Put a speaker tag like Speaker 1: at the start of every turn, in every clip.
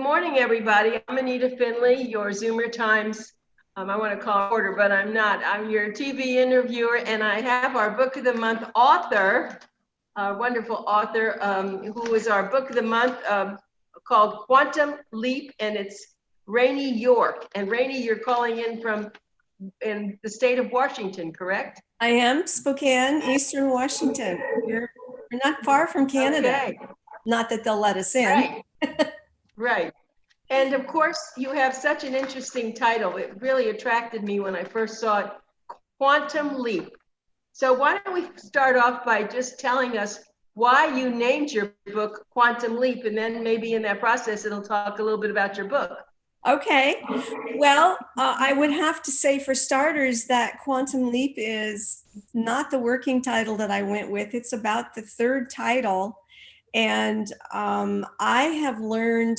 Speaker 1: morning, everybody. I'm Anita Finley, your Zoomer Times. I want to call reporter, but I'm not. I'm your TV interviewer, and I have our Book of the Month author, our wonderful author, who is our Book of the Month called Quantum Leap, and it's Rainie York. And Rainie, you're calling in from in the state of Washington, correct?
Speaker 2: I am Spokane, Eastern Washington. We're not far from Canada.
Speaker 1: Okay.
Speaker 2: Not that they'll let us in.
Speaker 1: Right. Right. And of course, you have such an interesting title. It really attracted me when I first saw it, Quantum Leap. So why don't we start off by just telling us why you named your book Quantum Leap, and then maybe in that process, it'll talk a little bit about your book.
Speaker 2: Okay. Well, I would have to say for starters that Quantum Leap is not the working title that I went with. It's about the third title. And I have learned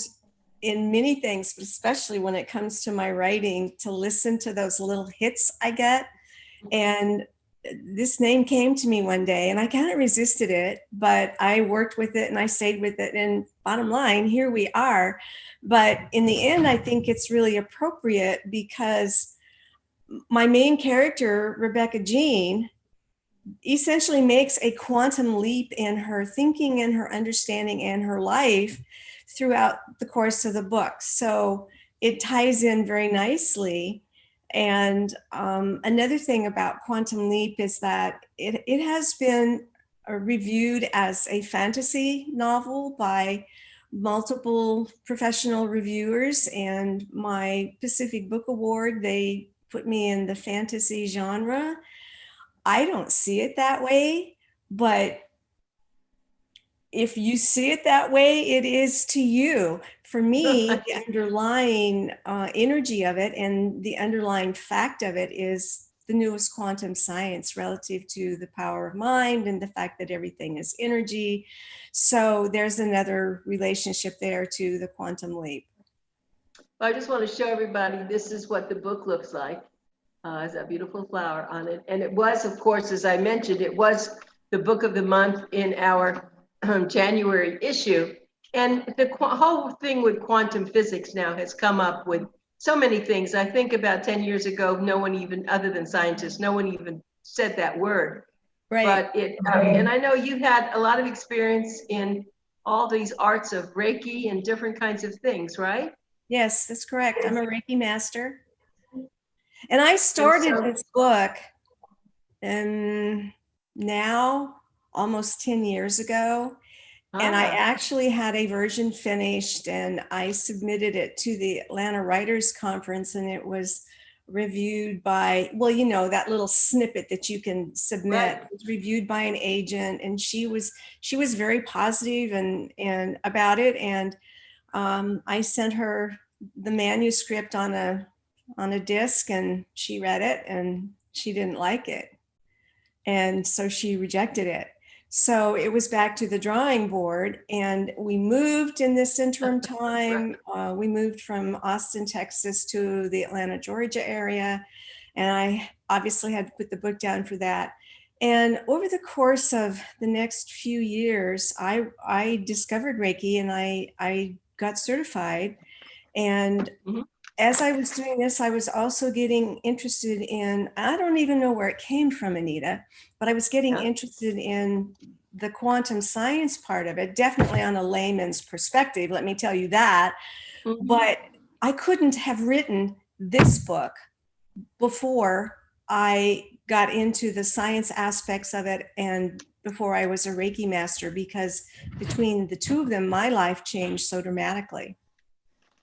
Speaker 2: in many things, but especially when it comes to my writing, to listen to those little hits I get. And this name came to me one day and I kind of resisted it, but I worked with it and I stayed with it. And bottom line, here we are. But in the end, I think it's really appropriate because my main character, Rebecca Jean, essentially makes a quantum leap in her thinking and her understanding and her life throughout the course of the book. So it ties in very nicely. And another thing about Quantum Leap is that it has been reviewed as a fantasy novel by multiple professional reviewers, and my Pacific Book Award, they put me in the fantasy genre. I don't see it that way, but if you see it that way, it is to you. For me, the underlying energy of it and the underlying fact of it is the newest quantum science relative to the power of mind and the fact that everything is energy. So there's another relationship there to the quantum leap.
Speaker 1: Well, I just want to show everybody, this is what the book looks like. It's a beautiful flower on it. And it was, of course, as I mentioned, it was the book of the month in our January issue. And the whole thing with quantum physics now has come up with so many things. I think about 10 years ago, no one even, other than scientists, no one even said that word.
Speaker 2: Right.
Speaker 1: But it, and I know you had a lot of experience in all these arts of Reiki and different kinds of things, right?
Speaker 2: Yes, that's correct. I'm a Reiki Master. And I started this book now almost 10 years ago. And I actually had a version finished and I submitted it to the Atlanta Writers Conference, and it was reviewed by, well, you know, that little snippet that you can submit. It was reviewed by an agent, and she was very positive and about it. And I sent her the manuscript on a disc, and she read it and she didn't like it. And so she rejected it. So it was back to the drawing board, and we moved in this interim time. We moved from Austin, Texas to the Atlanta, Georgia area. And I obviously had to put the book down for that. And over the course of the next few years, I discovered Reiki and I got certified. And as I was doing this, I was also getting interested in, I don't even know where it came from, Anita, but I was getting interested in the quantum science part of it, definitely on a layman's perspective, let me tell you that. But I couldn't have written this book before I got into the science aspects of it and before I was a Reiki master, because between the two of them, my life changed so dramatically.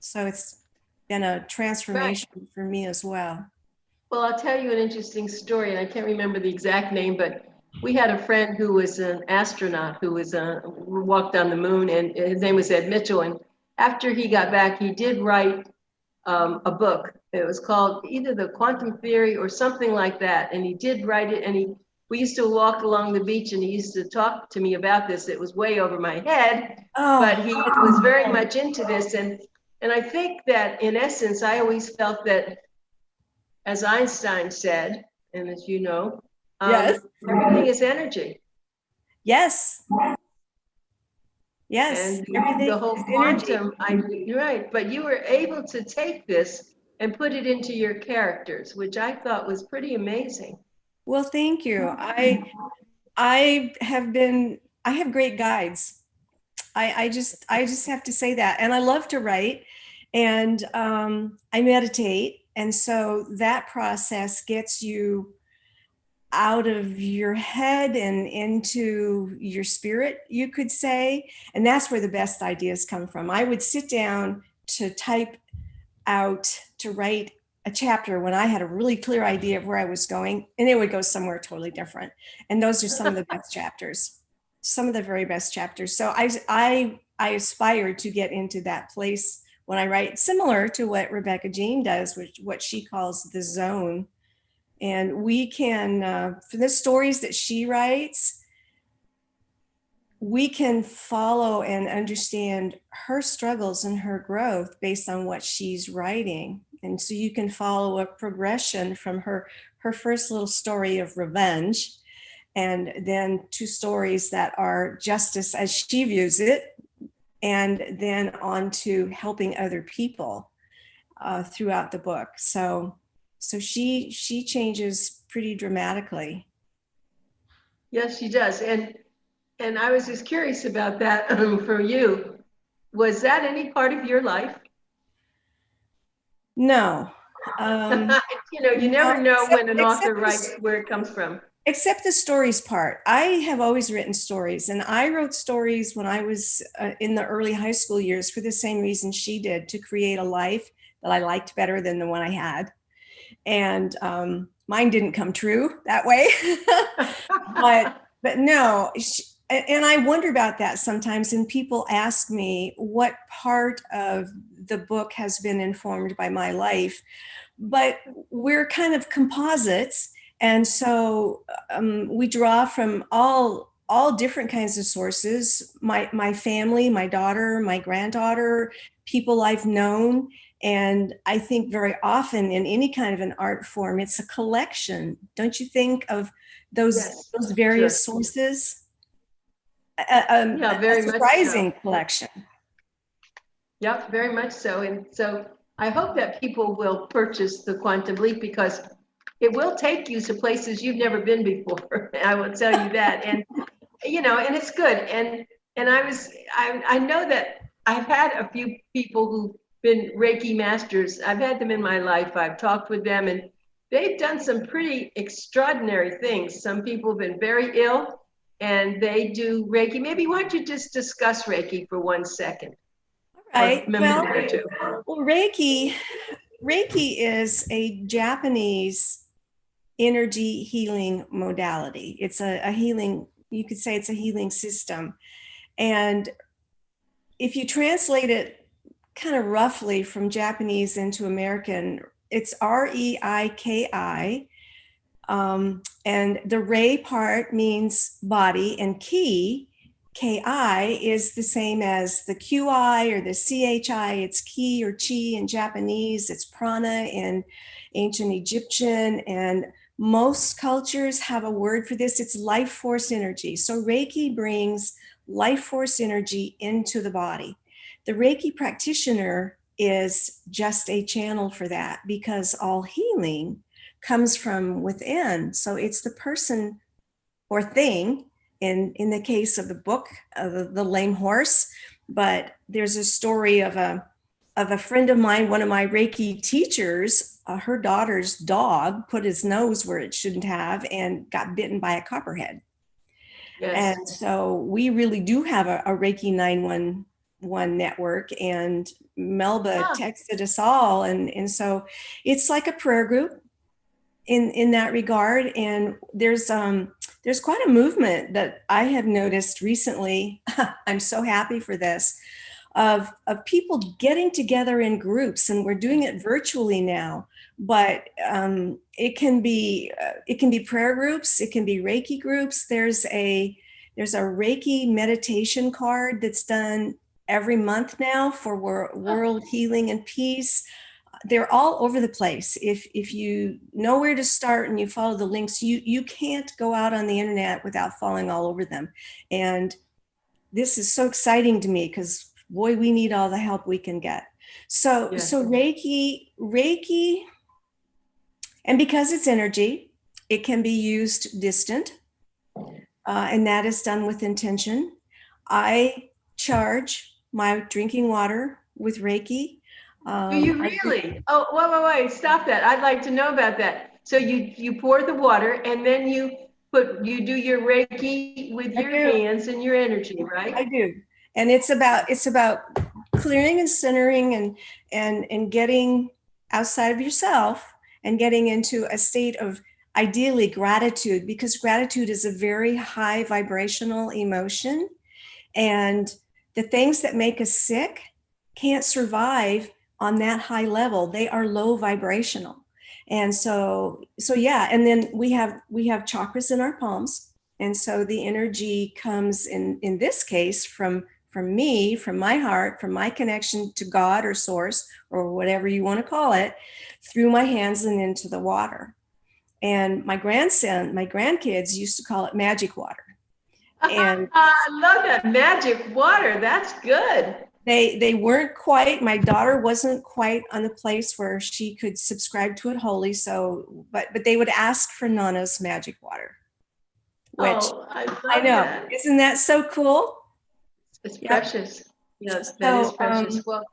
Speaker 2: So it's been a transformation for me as well.
Speaker 1: Well, I'll tell you an interesting story, and I can't remember the exact name, but we had a friend who was an astronaut who was walked on the moon, and his name was Ed Mitchell. And after he got back, he did write a book. It was called either The Quantum Theory or something like that. And he did write it, and we used to walk along the beach, and he used to talk to me about this. It was way over my head, but he was very much into this. And I think that in essence, I always felt that, as Einstein said, and as you know, everything is energy.
Speaker 2: Yes. Yes,
Speaker 1: And
Speaker 2: everything
Speaker 1: the whole
Speaker 2: is energy.
Speaker 1: quantum, you're right, but you were able to take this and put it into your characters, which I thought was pretty amazing.
Speaker 2: Well, thank you. I have great guides. I just have to say that. And I love to write, and I meditate. And so that process gets you out of your head and into your spirit, you could say. And that's where the best ideas come from. I would sit down to type out, to write a chapter when I had a really clear idea of where I was going, and it would go somewhere totally different. And those are some of the best chapters, some of the very best chapters. So I aspire to get into that place when I write, similar to what Rebecca Jean does, which what she calls the zone. And we can, for the stories that she writes, we can follow and understand her struggles and her growth based on what she's writing. And so you can follow a progression from her first little story of revenge, and then two stories that are justice as she views it, and then on to helping other people throughout the book. So she changes pretty dramatically.
Speaker 1: Yes, she does. And I was just curious about that for you. Was that any part of your life?
Speaker 2: No.
Speaker 1: You never know when an author
Speaker 2: except
Speaker 1: writes where it comes from.
Speaker 2: Except the stories part. I have always written stories, and I wrote stories when I was in the early high school years for the same reason she did, to create a life that I liked better than the one I had. And mine didn't come true that way. but no, and I wonder about that sometimes. And people ask me what part of the book has been informed by my life. But we're kind of composites. And so we draw from all different kinds of sources. My family, my daughter, my granddaughter, people I've known. And I think very often in any kind of an art form, it's a collection. Don't you think of those various sources?
Speaker 1: Yeah, very
Speaker 2: a
Speaker 1: much
Speaker 2: surprising
Speaker 1: so.
Speaker 2: collection.
Speaker 1: Yep, very much so. And so I hope that people will purchase the Quantum Leap, because it will take you to places you've never been before. I will tell you that. And and it's good. And I know that I've had a few people who've been Reiki masters. I've had them in my life. I've talked with them, and they've done some pretty extraordinary things. Some people have been very ill and they do Reiki. Maybe why don't you just discuss Reiki for 1 second?
Speaker 2: Right.
Speaker 1: Well,
Speaker 2: Reiki is a Japanese energy healing modality. It's a healing, you could say it's a healing system. And if you translate it kind of roughly from Japanese into American, it's Reiki. And the Rei part means body, and Ki is the same as the QI or the CHI. It's Ki or Chi in Japanese. It's prana in ancient Egyptian. And most cultures have a word for this. It's life force energy. So Reiki brings life force energy into the body. The Reiki practitioner is just a channel for that, because all healing comes from within. So it's the person or thing, in the case of the book, the lame horse. But there's a story of a friend of mine, one of my Reiki teachers, her daughter's dog put his nose where it shouldn't have and got bitten by a copperhead. Yes. And so we really do have a Reiki 911 network, and Melba texted us all. And so it's like a prayer group in that regard. And there's quite a movement that I have noticed recently. I'm so happy for this, of people getting together in groups, and we're doing it virtually now. But it can be prayer groups, it can be Reiki groups. There's a Reiki meditation card that's done every month now for world healing and peace. They're all over the place. If you know where to start and you follow the links, you can't go out on the internet without falling all over them. And this is so exciting to me because boy, we need all the help we can get. So,
Speaker 1: Yeah.
Speaker 2: so Reiki, and because it's energy, it can be used distant, and that is done with intention. I charge my drinking water with Reiki.
Speaker 1: Do you really? Oh, wait, stop that. I'd like to know about that. So you pour the water and then you do your Reiki with your hands and your energy, right?
Speaker 2: I do. And it's about clearing and centering and getting outside of yourself and getting into a state of ideally gratitude, because gratitude is a very high vibrational emotion, and the things that make us sick can't survive on that high level. They are low vibrational. And so yeah, and then we have chakras in our palms, and so the energy comes in this case from me, from my heart, from my connection to God or source or whatever you want to call it, through my hands and into the water. And my grandkids used to call it magic water. And
Speaker 1: I love that, magic water. That's good.
Speaker 2: they weren't quite, my daughter wasn't quite on the place where she could subscribe to it wholly. So, but they would ask for Nana's magic water, which
Speaker 1: I
Speaker 2: know.
Speaker 1: That.
Speaker 2: Isn't that so cool?
Speaker 1: It's precious. Yes, that is precious. Well,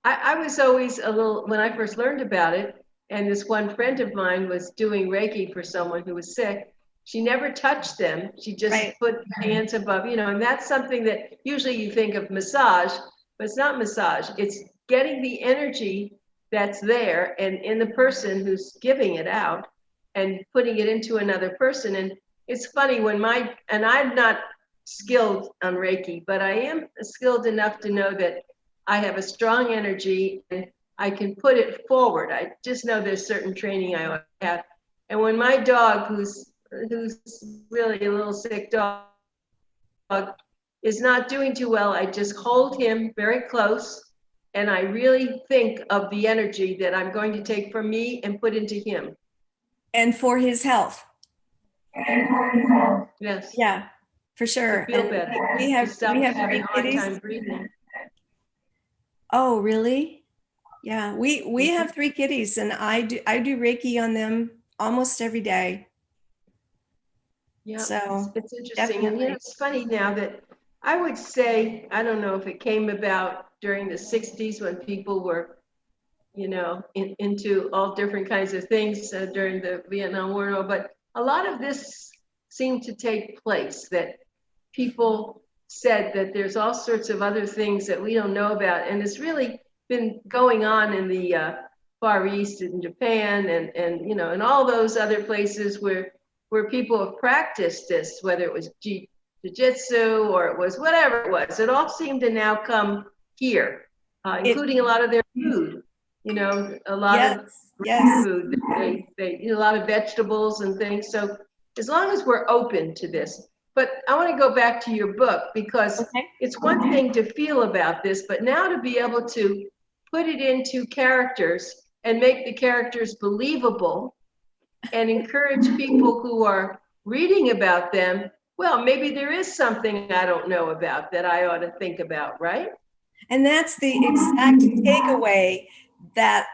Speaker 1: I was always a little, when I first learned about it, and this one friend of mine was doing Reiki for someone who was sick. She never touched them. She just put hands above, and that's something that usually you think of massage, but it's not massage. It's getting the energy that's there and in the person who's giving it out and putting it into another person. And it's funny and I'm not skilled on Reiki, but I am skilled enough to know that I have a strong energy and I can put it forward. I just know there's certain training I have. And when my dog, who's really a little sick dog, is not doing too well, I just hold him very close and I really think of the energy that I'm going to take from me and put into him.
Speaker 2: And for his health.
Speaker 1: Yes.
Speaker 2: Yeah, for sure.
Speaker 1: To feel better.
Speaker 2: We have 3 kitties.
Speaker 1: Breathing.
Speaker 2: Oh, really? Yeah, we have 3 kitties, and I do Reiki on them almost every day.
Speaker 1: Yeah,
Speaker 2: so
Speaker 1: it's interesting. And it's funny now that I would say, I don't know if it came about during the 60s when people were, into all different kinds of things during the Vietnam War, but a lot of this seemed to take place, that people said that there's all sorts of other things that we don't know about. And it's really been going on in the Far East, in Japan, and all those other places where people have practiced this, whether it was jiu-jitsu or it was whatever it was. It all seemed to now come here, including a lot of their food. A lot of food. They eat a lot of vegetables and things. So as long as we're open to this. But I want to go back to your book, because it's one thing to feel about this, but now to be able to put it into characters and make the characters believable and encourage people who are reading about them. Well, maybe there is something I don't know about that I ought to think about, right?
Speaker 2: And that's the exact takeaway that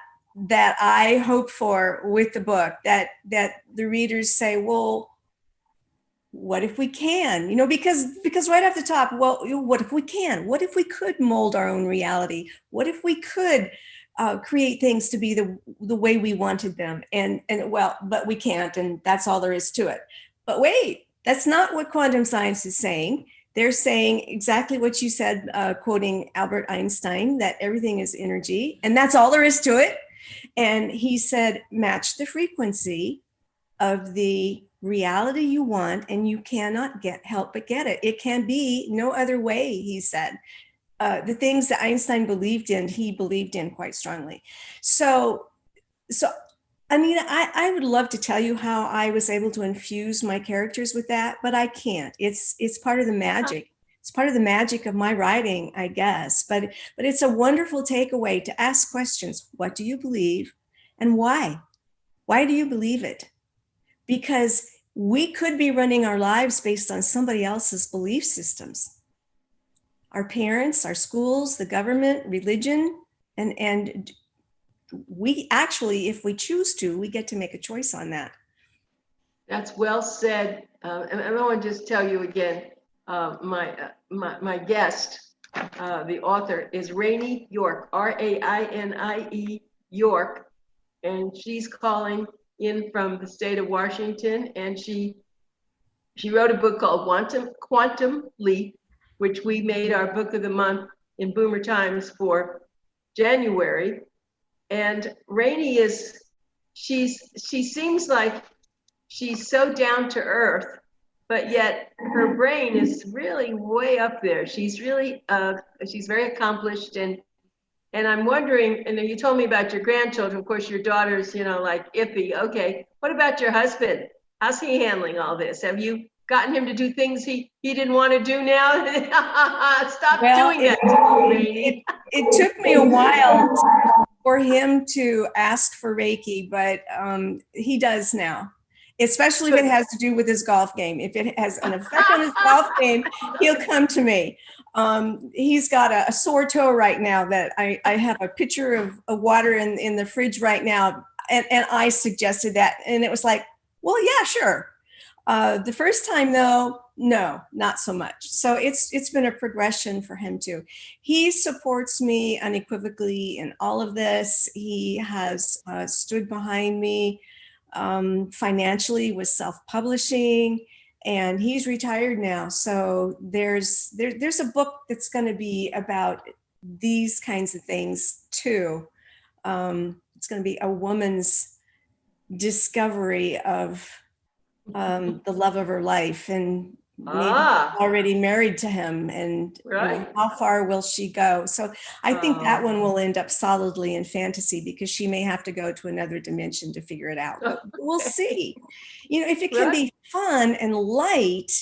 Speaker 2: I hope for with the book, that the readers say, well, what if we can? Because right off the top, well, what if we can? What if we could mold our own reality? What if we could create things to be the way we wanted them? But we can't, and that's all there is to it. But wait, that's not what quantum science is saying. They're saying exactly what you said, quoting Albert Einstein, that everything is energy, and that's all there is to it. And he said, match the frequency of the reality you want, and you cannot help but get it. It can be no other way, he said. The things that Einstein believed in, he believed in quite strongly. So I mean, I would love to tell you how I was able to infuse my characters with that, but I can't. It's part of the magic. It's part of the magic of my writing, I guess. But it's a wonderful takeaway to ask questions. What do you believe, and why? Why do you believe it? Because we could be running our lives based on somebody else's belief systems. Our parents, our schools, the government, religion, and we actually, if we choose to, we get to make a choice on that.
Speaker 1: That's well said. And I want to just tell you again, my guest, the author, is Rainie York, Raini York, and she's calling in from the state of Washington, and she wrote a book called Quantum Leap, which we made our book of the month in Boomer Times for January. And Rainie she seems like she's so down to earth, but yet her brain is really way up there. She's really, she's very accomplished. And I'm wondering, and you told me about your grandchildren, of course, your daughter's, like iffy. Okay, what about your husband? How's he handling all this? Have you gotten him to do things he didn't want to do now? Stop doing that to me, Rainie.
Speaker 2: It took me a while for him to ask for Reiki, but he does now, especially if it has to do with his golf game. If it has an effect on his golf game, he'll come to me. He's got a sore toe right now that I have a pitcher of water in the fridge right now. And I suggested that. And it was like, well, yeah, sure. The first time though, no, not so much. So it's been a progression for him too. He supports me unequivocally in all of this. He has stood behind me financially with self-publishing, and he's retired now. So there's a book that's going to be about these kinds of things too. It's going to be a woman's discovery of the love of her life, and maybe already married to him, and how far will she go? So I think that one will end up solidly in fantasy, because she may have to go to another dimension to figure it out. But we'll see. If it can be fun and light,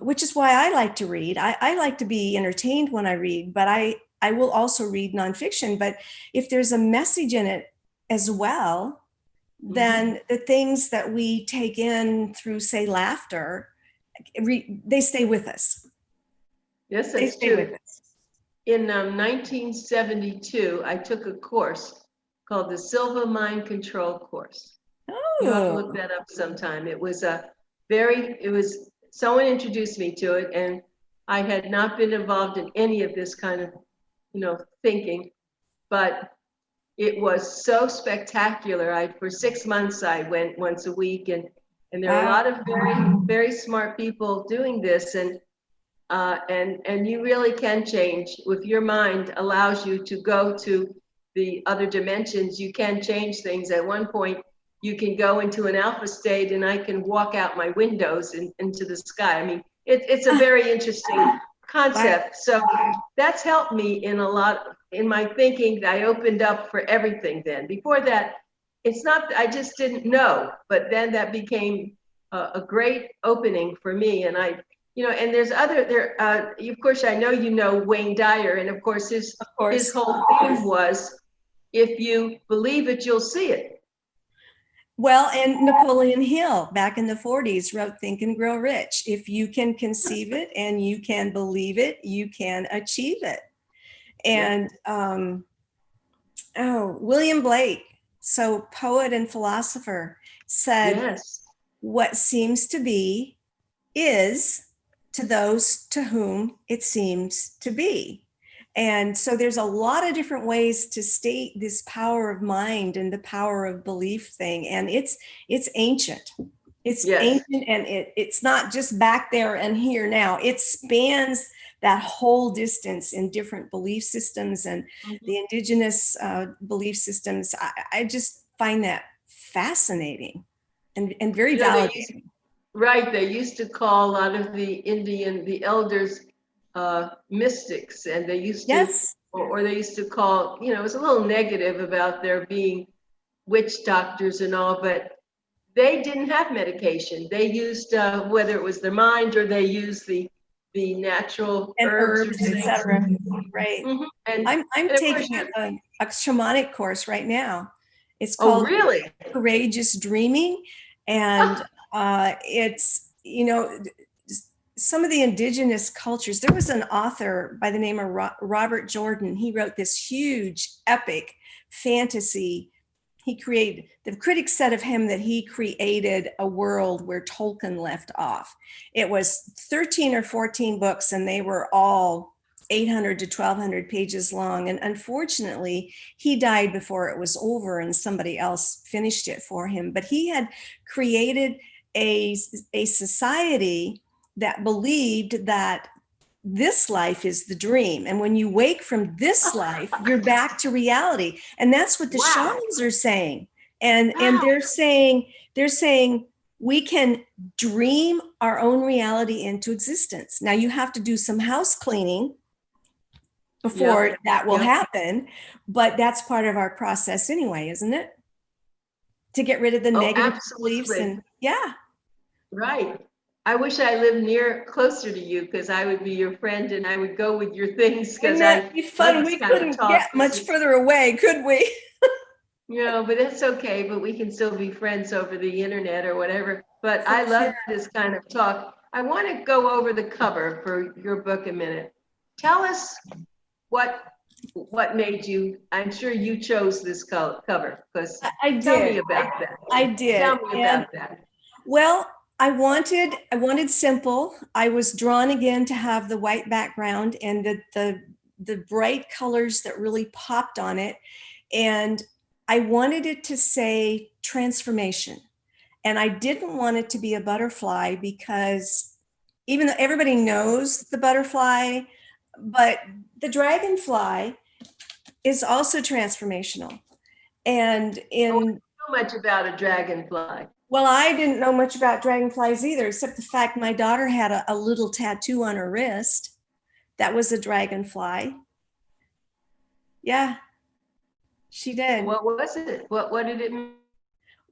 Speaker 2: which is why I like to read. I like to be entertained when I read, but I will also read nonfiction. But if there's a message in it as well, then the things that we take in through, say, laughter, they stay with us.
Speaker 1: Yes, that's true. With us. In 1972, I took a course called the Silva Mind Control course. Oh, you have to look that up sometime. It was someone introduced me to it, and I had not been involved in any of this kind of, thinking, but it was so spectacular. For 6 months, I went once a week, and there are a lot of very, very smart people doing this, and you really can change. If your mind allows you to go to the other dimensions, you can change things. At one point, you can go into an alpha state, and I can walk out my windows into the sky. I mean, it's a very interesting concept. So that's helped me in my thinking. I opened up for everything then. Before that, I just didn't know, but then that became a great opening for me. And and there's of course, I know Wayne Dyer, and of course his whole theme was, if you believe it, you'll see it.
Speaker 2: Well, and Napoleon Hill back in the 40s wrote Think and Grow Rich. If you can conceive it and you can believe it, you can achieve it. And William Blake, so poet and philosopher, said, what seems to be is to those to whom it seems to be. And so there's a lot of different ways to state this power of mind and the power of belief thing. And it's ancient. It's ancient, and it's not just back there and here now. It spans that whole distance in different belief systems and the indigenous belief systems. I just find that fascinating and very validating.
Speaker 1: They used to call a lot of the elders mystics, and they used to, or they used to call, it was a little negative about there being witch doctors and all, but they didn't have medication. They used whether it was their mind, or they used the natural herbs,
Speaker 2: etc. Right. And I'm taking a shamanic course right now. It's called Courageous Dreaming, and It's, some of the indigenous cultures. There was an author by the name of Robert Jordan. He wrote this huge epic fantasy. The critics said of him that he created a world where Tolkien left off. It was 13 or 14 books, and they were all 800 to 1200 pages long. And unfortunately, he died before it was over and somebody else finished it for him. But he had created a society that believed that this life is the dream. And when you wake from this life, you're back to reality. And that's what the shamans are saying. And they're saying we can dream our own reality into existence. Now you have to do some house cleaning before that will happen, but that's part of our process anyway, isn't it? To get rid of the negative beliefs and
Speaker 1: Right. I wish I lived closer to you, because I would be your friend and I would go with your things.
Speaker 2: Wouldn't that be fun? We couldn't get much further away, could we?
Speaker 1: But it's okay. But we can still be friends over the internet or whatever. But I love this kind of talk. I want to go over the cover for your book a minute. Tell us what made you. I'm sure you chose this cover, because
Speaker 2: I did.
Speaker 1: Tell me about that.
Speaker 2: I did.
Speaker 1: Tell me about that.
Speaker 2: Well, I wanted simple. I was drawn again to have the white background and the bright colors that really popped on it. And I wanted it to say transformation. And I didn't want it to be a butterfly, because even though everybody knows the butterfly, but the dragonfly is also transformational. And
Speaker 1: so much about a dragonfly.
Speaker 2: Well, I didn't know much about dragonflies either, except the fact my daughter had a little tattoo on her wrist. That was a dragonfly. Yeah, she did.
Speaker 1: What was it? What did it mean?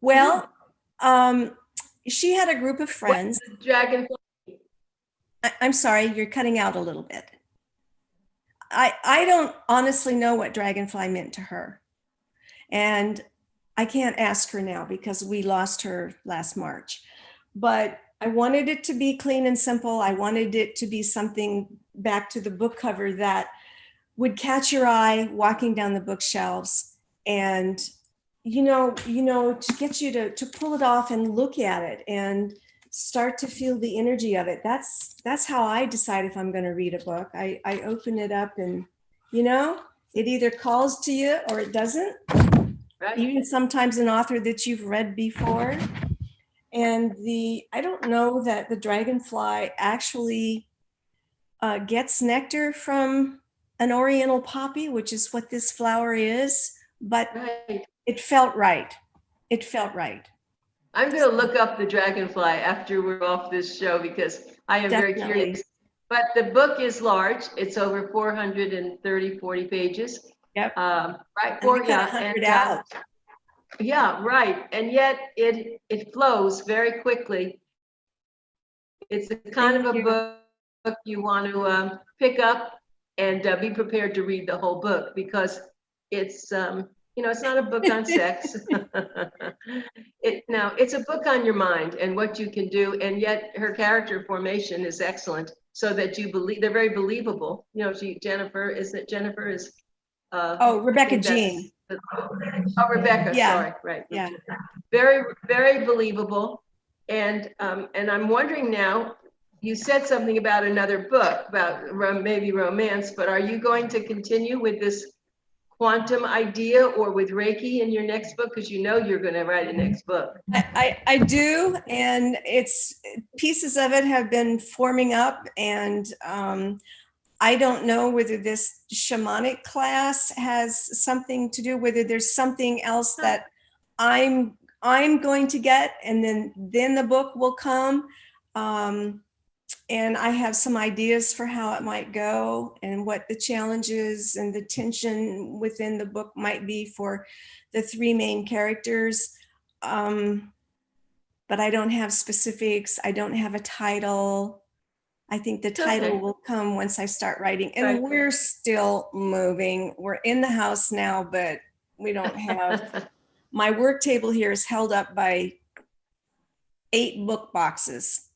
Speaker 2: Well, she had a group of friends.
Speaker 1: Dragonfly.
Speaker 2: I'm sorry, you're cutting out a little bit. I don't honestly know what dragonfly meant to her. And I can't ask her now because we lost her last March. But I wanted it to be clean and simple. I wanted it to be something, back to the book cover, that would catch your eye walking down the bookshelves, and to get you to pull it off and look at it and start to feel the energy of it. That's how I decide if I'm going to read a book. I open it up, and it either calls to you or it doesn't. Right. Even sometimes an author that you've read before. And I don't know that the dragonfly actually gets nectar from an oriental poppy, which is what this flower is, but it felt right. It felt right.
Speaker 1: I'm going to look up the dragonfly after we're off this show, because I am very curious. But the book is large. It's over 430, 40 pages.
Speaker 2: Yep.
Speaker 1: Right.
Speaker 2: And
Speaker 1: right. And yet it flows very quickly. It's the kind of a book you want to pick up and be prepared to read the whole book, because it's it's not a book on sex. It's a book on your mind and what you can do. And yet her character formation is excellent, so that you believe they're very believable. Jennifer is.
Speaker 2: Rebecca Jean.
Speaker 1: Rebecca.
Speaker 2: Yeah.
Speaker 1: Sorry. Right.
Speaker 2: Yeah.
Speaker 1: Very, very believable. And I'm wondering now, you said something about another book, about maybe romance, but are you going to continue with this quantum idea or with Reiki in your next book? Because you're going to write a next book.
Speaker 2: I do. And pieces of it have been forming up, and I don't know whether this shamanic class has something to do, whether there's something else that I'm going to get, and then the book will come. And I have some ideas for how it might go, and what the challenges and the tension within the book might be for the three main characters. But I don't have specifics. I don't have a title. I think the title will come once I start writing. And we're still moving. We're in the house now, but we don't have, my work table here is held up by 8 book boxes,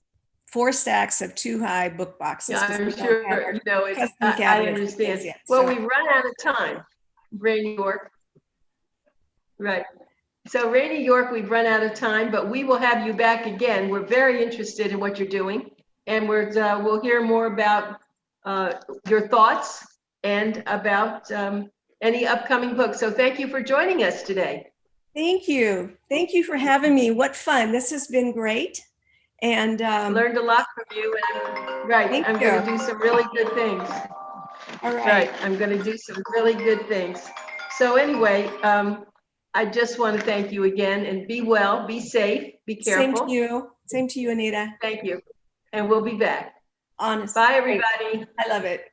Speaker 2: 4 stacks of 2-high book boxes.
Speaker 1: Yeah,
Speaker 2: 'cause
Speaker 1: I'm
Speaker 2: we don't
Speaker 1: sure,
Speaker 2: have our
Speaker 1: you know, it's,
Speaker 2: custom
Speaker 1: I
Speaker 2: cabinets and
Speaker 1: understand.
Speaker 2: things yet,
Speaker 1: Well,
Speaker 2: so-
Speaker 1: we've run out of time, Rainy York. Right. So Rainy York, we've run out of time, but we will have you back again. We're very interested in what you're doing, and we'll hear more about your thoughts and about any upcoming books. So thank you for joining us today.
Speaker 2: Thank you. Thank you for having me. What fun. This has been great. And
Speaker 1: Learned a lot from you, and right,
Speaker 2: Thank
Speaker 1: I'm going
Speaker 2: you.
Speaker 1: to do some really good things.
Speaker 2: all right.
Speaker 1: Right, I'm going to do some really good things. So anyway, I just want to thank you again, and be well, be safe, be
Speaker 2: Same
Speaker 1: careful.
Speaker 2: to you. Same to you, Anita.
Speaker 1: Thank you. And we'll be back.
Speaker 2: Honest.
Speaker 1: Bye, everybody.
Speaker 2: I love it.